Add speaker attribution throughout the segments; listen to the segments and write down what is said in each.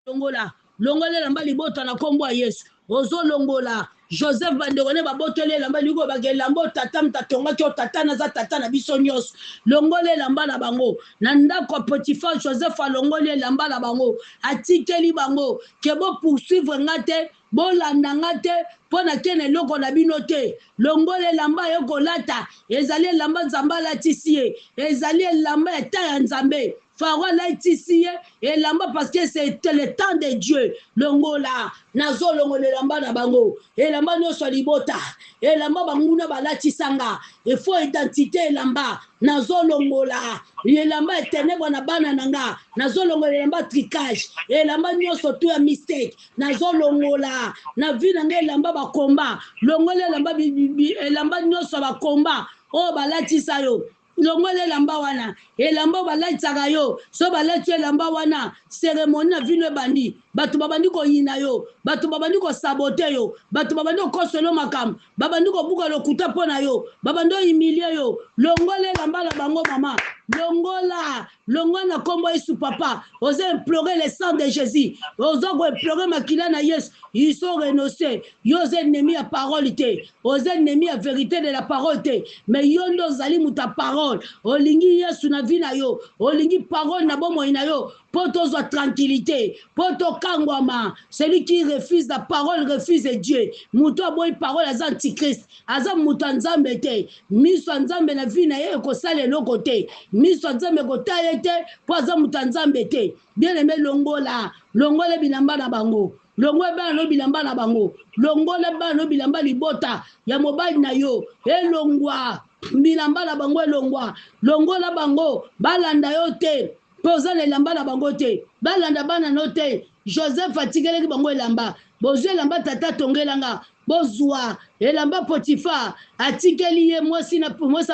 Speaker 1: longola longola lamba libota na kombo ya Yesu ozo longola Joseph bandekone babotele lamba liko bagelambo tata mtatonga kyo tata naza tata na biso nyos longole lamba na bango na ndako Potifar Joseph alongole lamba na bango atikeli bango kebo poursuivre ngate bolanda ngate pona kene loko na bino te longole lamba yokolata ezali lamba nzamba la tisie ezali lamba eta ya nzambe Pharaon l'a tissé et lamba parce que c'était le temps de Dieu. Longola, nazo longole lamba na bango. Et lamba no solibota. Et lamba banguna balati sanga. Il faut identité lamba. Nazo longola. Et lamba ténèbres na bana nanga. Nazo longole lamba tricage. Et lamba nyo surtout un mistake. Nazo longola. Na vi nanga lamba ba combat. Longole lamba et lamba nyo so ba combat. Oh balati sayo. Longole lamba wana elamba balaitsaka yo so balati elamba wana cérémonie na vino bandi batu babandi ko yina yo batu babandi ko saboter yo batu babandi ko kosolo makam babandi ko buka lokuta pona yo babandi humilier yo longole lamba la bango mama longola na kombo Yesu papa ose implorer le sang de Jésus ose ko implorer makila na Yesu ils sont renoncés yo ose ennemi à parole te ose ennemi à vérité de la parole te mais yo ndo zali muta parole olingi Yesu na vina yo olingi parole na bomo ina yo poto zo tranquillité poto kangwama celui qui refuse la parole refuse Dieu muto boy parole az antichrist aza muto nzambe te miso nzambe na vina ye ko sale lokote miso nzambe ko taete po aza muto nzambe te bien aimé longola bilamba na bango longola bana bilamba na bango longola bana bilamba libota ya mobali na yo elongwa bilamba na bango elongwa longola bango balanda yo te poza lelamba na bango te balanda bana no te Joseph atigeleki bango elamba bozwe elamba tata tongelanga bozwa elamba Potifar atikeli ye mwasi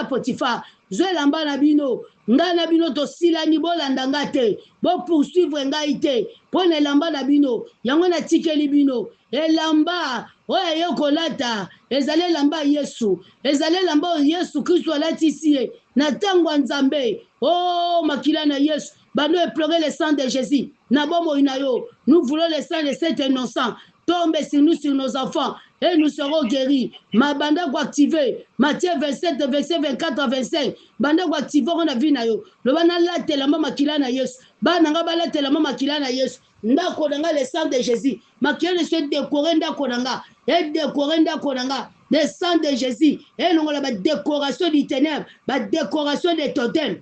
Speaker 1: Potifar zwe elamba na bino nga na bino tosilani bolanda nga te bo poursuivre ngai te pona elamba na bino yango natikeli bino elamba oyo yokolata ezali elamba Yesu ezali elamba Yesu Kristo alatisi ye na ntango ya Nzambe oh makila na Yesu bano eplorer le sang de Jésus na bomo ina yo nous voulons le sang de cet innocent tombe sur nous sur nos enfants et nous serons guéris. Ma bande ko activer Matthieu 27 verset 24 à 25 bande ko activer on a vu na yo le bana la telama makila na Yesu bana nga bala telama makila na Yesu ndako nanga le sang de Jésus makila ne se décorer ndako nanga et décorer ndako nanga le sang de Jésus et longola ba décoration du ténèbre ba décoration des totems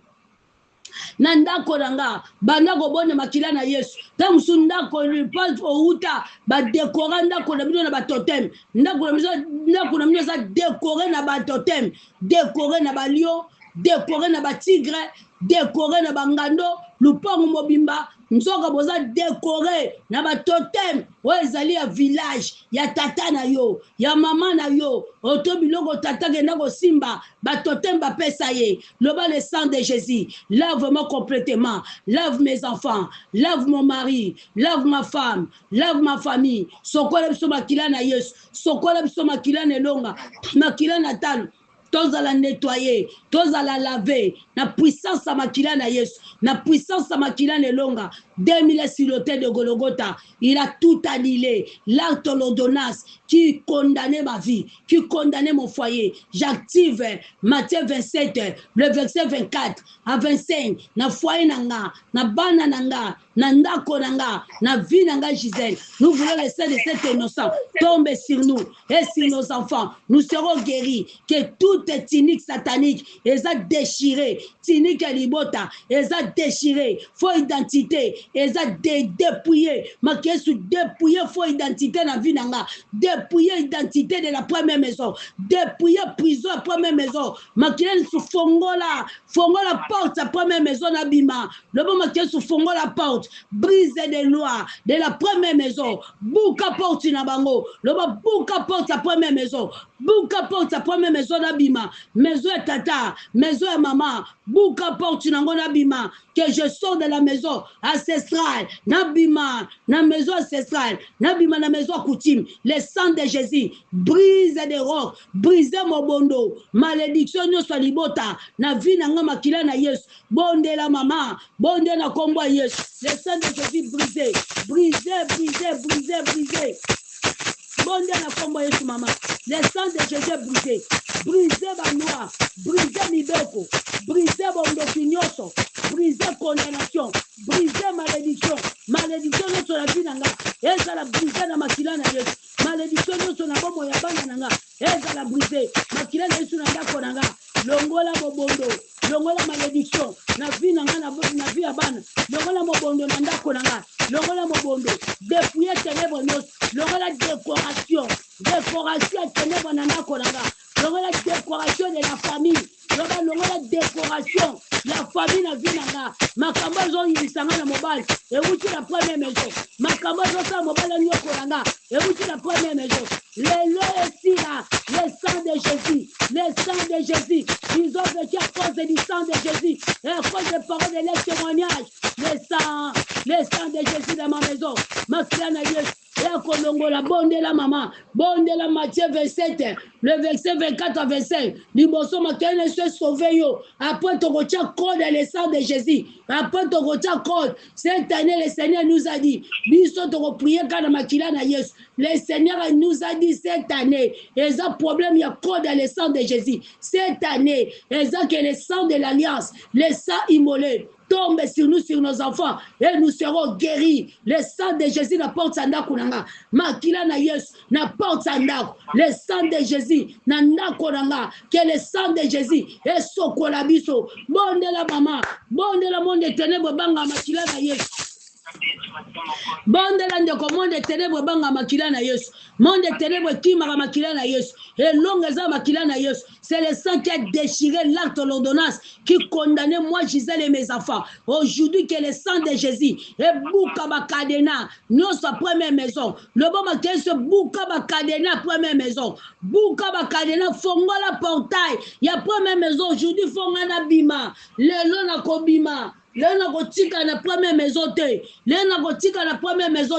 Speaker 1: na ndako nanga banda ko bone makila na Yesu ta musunda ko pas outa ba décorer ndako na bino na ba totem ndako na bino za décorer na ba totem décorer na ba lion décorer na ba tigre décorer na ba ngando lupango mobimba nzoka boza décorer na ba totem o ezali ya village ya tata na yo ya mama na yo oto biloko tata genda ko simba ba totem ba pesa ye loba le sang de Jésus lave-moi complètement lave mes enfants lave mon mari lave ma femme lave ma famille sokola biso makila na Yesu sokola biso makila na longa makila na talo tous à la nettoyer, tous à la laver, la puissance à makila na Yesu, la puissance à makila na longa, 2000 sur l'autel de Golgotha, il a tout annulé, l'acte l'ordonnance qui condamnait ma vie, qui condamnait mon foyer. J'active Matthieu 27, le verset 24 à 25, na foyer nanga, na bana nanga, na ndako nanga, na vie nanga Gisèle. Nous voulons le sang de cet innocent tomber sur nous et sur nos enfants. Nous serons guéris, que tout est tunique satanique, ils ont déchiré, tunique libota, ils ont déchiré, faux identité, ils ont dépouillé, marqué sur dépouillé faux identité dans la vie nanga, dépouillé identité de la première maison, dépouillé prison la première maison, marqué sur fongola porte la première maison n'abima, le bon marqué sur fongola porte, brise des lois de la première maison, bouka porte na bango, le bon bouka porte la première maison, Bouka porte sa première maison d'abima, maison et tata, maison et maman, bouka porte nango d'abima, que je sors de la maison ancestrale, n'abima, na maison ancestrale, n'abima na maison coutume, le sang de Jésus, brise des rocs, brise mon bondo, malédiction nous soit libota, na vie nanga makila na yes, bonde la maman, bonde na combo yes, le sang de Jésus brisé, brisé, brisé, brisé, brisé. Bonde na combo Yesu maman. Le sang de Jésus brisé. Brisé banois. Brisé mibeko. Brisé bondofinyoso. Brisé condamnation. Brisé malédiction. Malédiction non sur la vie nanga. Eza la brisé na makila na Yesu. Malédiction non sur la bomo ya bana nanga. Eza la brisé. Makila na Yesu nanga konanga. Longola bobondo. Longola malédiction. Na vie nanga na vie ya bana. Longola mobondo na ndako nanga. Longola mobondo. Dépouiller ténèbres nos. Longola décoration. Décoration ténèbres na ndako nanga. Longola décoration de la famille. Longola décoration. La famille na vie nanga. Makambo zo yisanga na mobile. Et où tu la première maison. Makambo zo sa mobile nyoko nanga. Et où tu la première maison. Les lois ici là. Le sang de Jésus. Le sang de Jésus. Ils ont vécu à cause du sang de Jésus. Et à cause des paroles de leur témoignage. Le sang de Jésus dans ma maison. Ma clan a Dieu. Et à Kolongo, la bonde la maman. Bonde la Matthieu 27. Le verset 24 à 25. Liboso ma kene se sauvé yo. Après ton retient code le sang de Jésus. Après ton retient code. Cette année, le Seigneur nous a dit. Biso ton prier quand ma kila na yes. Le Seigneur nous a dit cette année. Et ça problème, il y a code le sang de Jésus. Cette année, et ça que le sang de l'alliance, le sang immolé. Tombe sur nous, sur nos enfants, et nous serons guéris. Le sang de Jésus na porte sandako nanga. Makila na yes, na porte sandako. Le sang de Jésus na ndako nanga. Que le sang de Jésus est sokola biso. Bonde la maman, bonde la monde des ténèbres banga makila na yes. Bande la ndeko monde des ténèbres banga makila na Yesu. Monde des ténèbres qui m'a makila na Yesu. Et longue za makila na Yesu. C'est le sang qui a déchiré l'acte de l'ordonnance qui condamnait moi Gisèle et mes enfants. Aujourd'hui que le sang de Jésus et bouka bakadena nous sa première maison. Le bon matin se bouka bakadena première maison. Bouka bakadena fonga la portail. Il y a première maison aujourd'hui fonga na bima. Le lona kobima. L'un a la première maison. L'un a la première maison.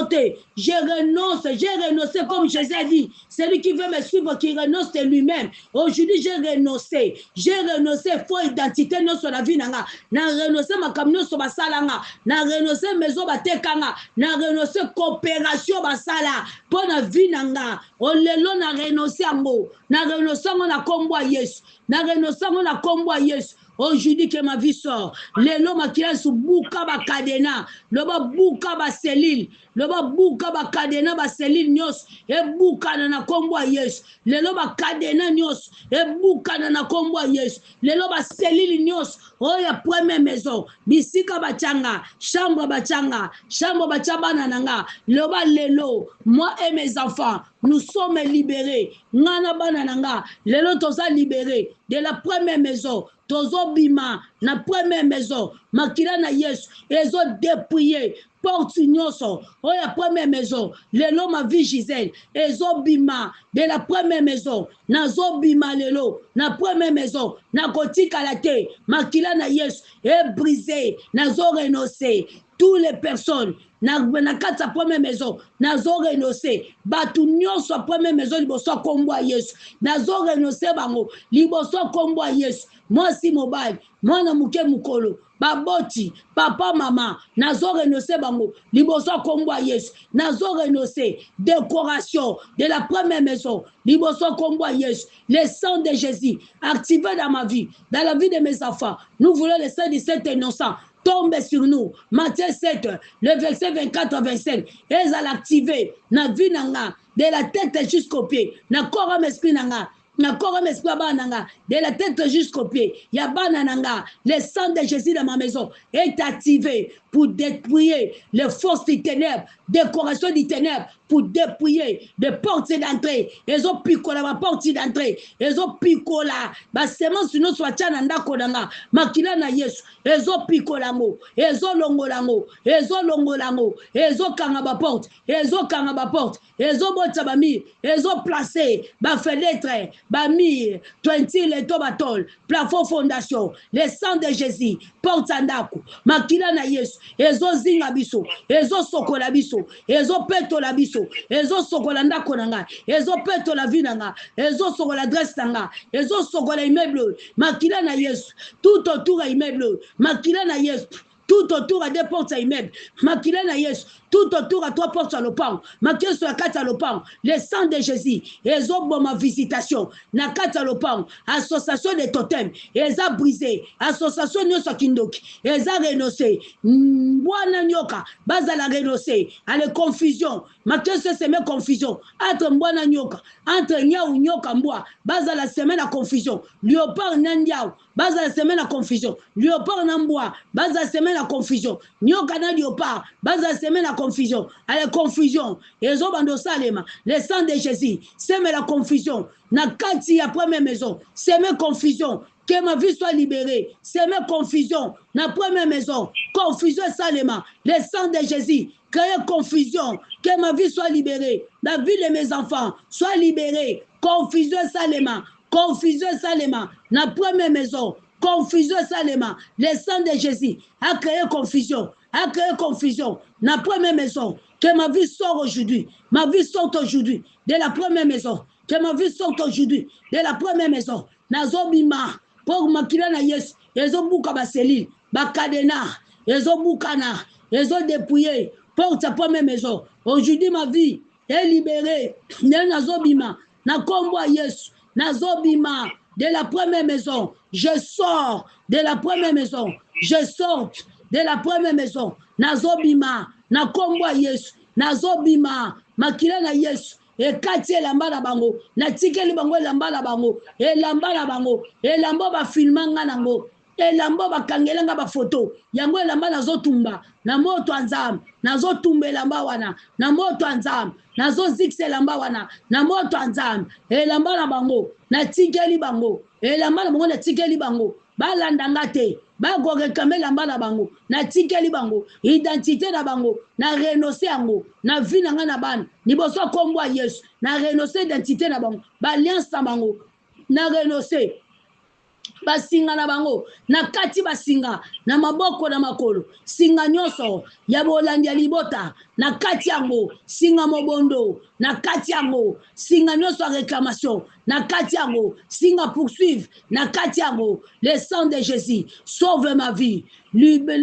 Speaker 1: J'ai renoncé comme Jésus a dit. Celui qui veut me suivre, qui renonce de lui-même. Aujourd'hui, j'ai renoncé. J'ai renoncé faux identité non sur la vie. Na renoncé ma camion sur ma salanga. Na renoncé maison batekanga. Na renoncé coopération basala. Pour la vie nanga. On le na renoncé à mot. Na renoncé à combo Yesu. Na renoncé à combo Yesu. Aujourd'hui que ma vie sort, les lois maquillés sous bouka ba cadena, le ba bouka ba selil, le ba bouka ba cadena ba selil nyos, et bouka na combo yes, les lois ba cadena nyos, et bouka na combo yes, les lois ba selil nyos, oh ya première maison, bisika ba changa, chambre ba chamba nananga, le ba lelo, moi et mes enfants, nous sommes libérés, ngana banananga, lelo toza libérés de la première maison. Tozo bima na première maison makila na Yesu ezo dépouiller porte nyoso o ya première maison lelo ma vie Gisèle ezo bima de la première maison nazo bima lelo na première maison na kotika la te makila na Yesu est brisé nazo renoncer toutes les personnes na kata première maison nazo renoncer batu nyonso première maison liboso kombo Yesu nazo renoncer bango liboso kombo Yesu. Moi si mobile, moi na muke mukolo, baboti, papa mama, nazo renoncer bango, liboso kombo Yesu, nazo renoncer décoration de la première maison, liboso kombo Yesu, le sang de Jésus activé dans ma vie, dans la vie de mes enfants. Nous voulons le sang de cet innocent tombe sur nous. Matthieu 7, le verset 24 à 25. Ils allaient l'activer. Na vie nanga, de la tête jusqu'au pied. Na corps esprit nanga. Nakoro m'esprit bananga, de la tête jusqu'au pied. Ya banananga, le sang de Jésus dans ma maison est activé pour dépouiller les forces des ténèbres, décoration des ténèbres, pour dépouiller les portes d'entrée. Ils ont picolé ma porte d'entrée. Ils ont picolé. Bah, semence sur nous soit chananda kodanga. Makila na Yesu. Ils ont picolé mo. Ils ont longolango. Ils ont longolango. Ils ont kangaba porte. Ils ont kangaba porte. Ils ont botabami. Ils ont placé. Bah, fenêtre. Bah, mire. 20 les tobatol. Plafond fondation. Le sang de Jésus. Porte andako. Makila na Yesu. Ils ont zinga biso. Ils ont sokola biso. Ils ont peto la biso. Ezo sokola ndako nanga, ezo peto la vie nanga, ezo sokola adresse nanga, ezo sokola immeuble, makila na Yesu, tout autour à immeuble, makila na Yesu, tout autour à des portes à immeuble, makila na Yesu, tout autour à trois portes à l'opang, makila sur la carte à l'opang, le sang de Jésus, ezo bon ma visitation, na carte à l'opang, association des totems, eza brisé, association nyoso kindoki, eza renoncé, mwana nyoka, baza la renoncé, à la confusion, makila se met confusion, entre mwana nyoka, entre nyau nyoka mboa, baza la semaine à confusion, léopard nandiao, baza la semaine à confusion, léopard namboa, baza la semaine à confusion, nyoka na léopard, baza la semaine à confusion, à la confusion, et zobando salema, le sang de Jésus, sème la confusion, na kati ya première maison, sème confusion, que ma vie soit libérée, sème confusion, na première maison, confusion salema, le sang de Jésus, créer confusion, que ma vie soit libérée, la vie de mes enfants soit libérée, confusion salema, na première maison, confusion salema, le sang de Jésus a créé confusion, na première maison, que ma vie sort aujourd'hui, ma vie sort aujourd'hui, de la première maison, que ma vie sorte aujourd'hui, de la première maison, nazobima, pour makila na Yesu, ezobuka ba selile, ba kadena, ezobukana, ezodépouiller, pour ta première maison, aujourd'hui ma vie est libérée, nazobima, na kombo Yesu, nazobima, de la première maison, je sors de la première maison, je sors de la première maison, nazobima, na kombo Yesu, nazobima, makila na Yesu, e kati elamba na bango, na tikeli bango elamba na bango, elamba ba filmanga nango, elamba ba kangelanga ba photo, yango elamba nazotumba, na moto anzam, nazotumba elamba wana, na moto anzam, nazozikse elamba wana, na moto anzam, elamba na bango, na tikeli bango, elamba na bango na tikeli bango, balandanga te, bagorekame elamba na bango, na tikeli bango, identité na bango, na renoncer yango, na vie na nga na bana, liboso kombo Yesu, na renoncer identité na bango, ba alliance na bango, na renoncer, basinga na bango, na kati basinga, na maboko na makolo, singa nyonso, ya bolandi ya libota, na kati yango, singa mobondo, na kati yango, singa nyonso réclamation, na kati yango, singa poursuivre, na kati yango, le sang de Jésus, sauve ma vie,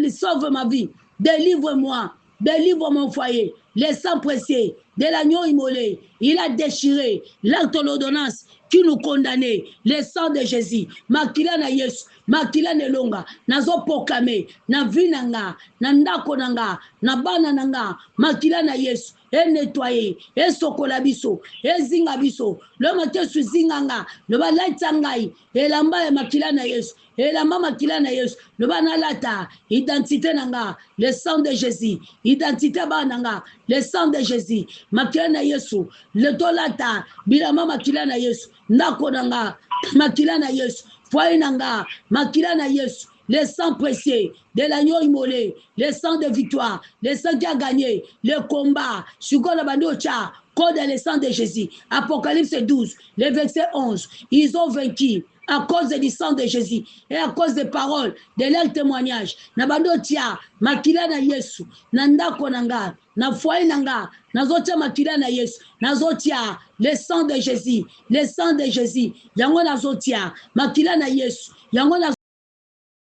Speaker 1: sauve ma vie, délivre-moi, délivre mon foyer, le sang précieux de l'agneau immolé, il a déchiré l'acte de l'ordonnance qui nous condamnait, le sang de Jésus, makila na Yesu, makila nelonga, nazo proclamer, na vinanga, na ndako nanga, na bana nanga, makila na Yesu, et nettoyer, et sokola biso, et zinga biso, le matin su zinganga, le balatsangai, et lamba e makila na Yesu, et lamba makila na Yesu, le banalata, identité nanga, le sang de Jésus, identité bananga, le sang de Jésus, makila na Yesu, le tolata, bilama makila na Yesu, ndako nanga, makila na Yesu, foyer nanga, makila na Yesu, le sang précieux de l'agneau immolé, le sang de victoire, le sang qui a gagné, le combat, sur la bandocha, code le sang de Jésus. Apocalypse 12, le verset 11, ils ont vaincu à cause du sang de Jésus et à cause des paroles de leur témoignage. Na bandotia, makila na Yesu, nandako nanga, na foyer nanga, nazotia makila na Yesu, nazotia le sang de Jésus, le sang de Jésus, yango nazotia, makila na Yesu, yango